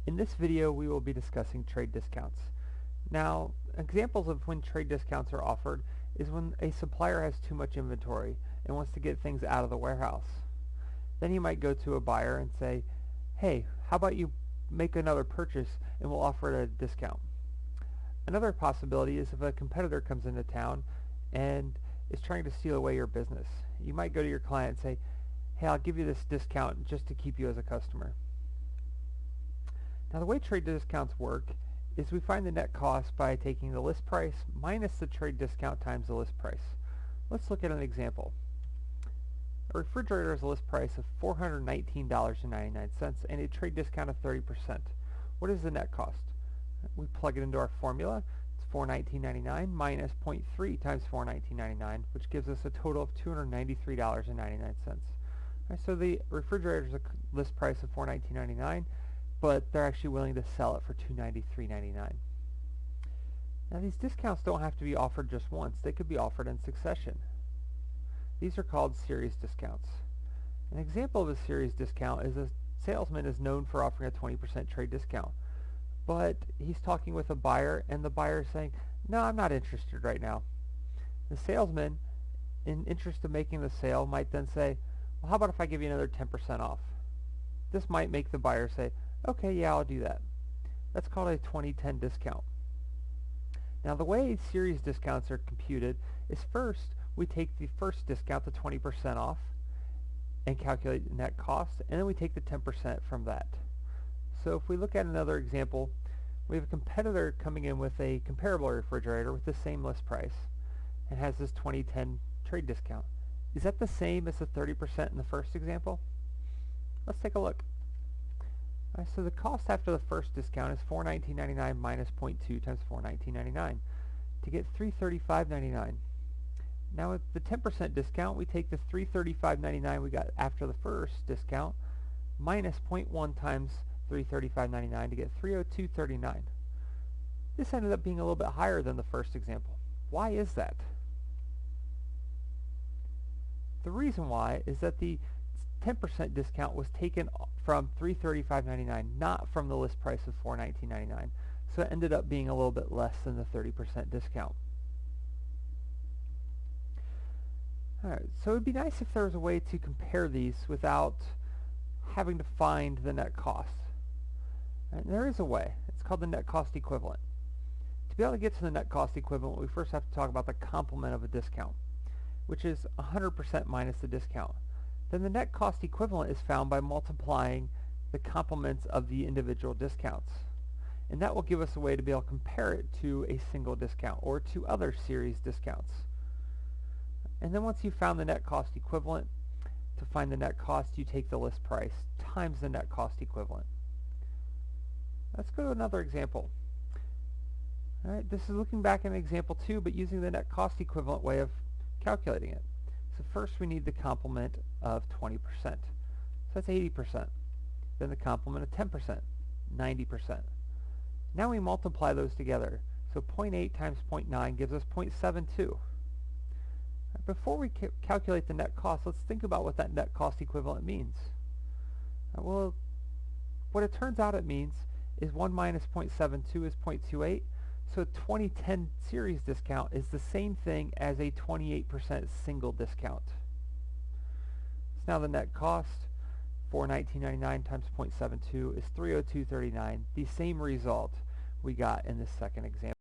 In this video, we will be discussing trade discounts. Now, examples of when trade discounts are offered is when a supplier has too much inventory and wants to get things out of the warehouse. Then he might go to a buyer and say, hey, how about you make another purchase and we'll offer it a discount. Another possibility is if a competitor comes into town and is trying to steal away your business. You might go to your client and say, hey, I'll give you this discount just to keep you as a customer. Now the way trade discounts work is we find the net cost by taking the list price minus the trade discount times the list price. Let's look at an example. A refrigerator has a list price of $419.99 and a trade discount of 30%. What is the net cost? We plug it into our formula. It's $419.99 minus 0.3 times $419.99, which gives us a total of $293.99. Right, so the refrigerator has a list price of $419.99, but they're actually willing to sell it for $293.99. Now these discounts don't have to be offered just once. They could be offered in succession. These are called series discounts. An example of a series discount is a salesman is known for offering a 20% trade discount, but he's talking with a buyer and the buyer is saying, no, I'm not interested right now. The salesman, in interest of making the sale, might then say, well, how about if I give you another 10% off? This might make the buyer say, okay, yeah, I'll do that. That's called a 20-10 discount. Now the way series discounts are computed is first we take the first discount, the 20% off, and calculate the net cost, and then we take the 10% from that. So if we look at another example, we have a competitor coming in with a comparable refrigerator with the same list price and has this 20-10 trade discount. Is that the same as the 30% in the first example? Let's take a look. Right, so the cost after the first discount is $419.99 minus 0.2 times $419.99 to get $335.99. Now with the 10% discount, we take the $335.99 we got after the first discount minus 0.1 times $335.99 to get $302.39. This ended up being a little bit higher than the first example. Why is that? The reason why is that the 10% discount was taken from $335.99, not from the list price of $419.99, so it ended up being a little bit less than the 30% discount. Alright, so it would be nice if there was a way to compare these without having to find the net cost. And there is a way. It's called the net cost equivalent. To be able to get to the net cost equivalent, we first have to talk about the complement of a discount, which is 100% minus the discount. Then the net cost equivalent is found by multiplying the complements of the individual discounts. And that will give us a way to be able to compare it to a single discount or to other series discounts. And then once you've found the net cost equivalent, to find the net cost, you take the list price times the net cost equivalent. Let's go to another example. All right, this is looking back at example 2, but using the net cost equivalent way of calculating it. So first we need the complement of 20%. So that's 80%. Then the complement of 10%, 90%. Now we multiply those together. So 0.8 times 0.9 gives us 0.72. Before we calculate the net cost, let's think about what that net cost equivalent means. Well, what it turns out it means is 1 minus 0.72 is 0.28, so a 20-10 series discount is the same thing as a 28% single discount. So now the net cost for $419.99 times 0.72 is $302.39, the same result we got in the second example.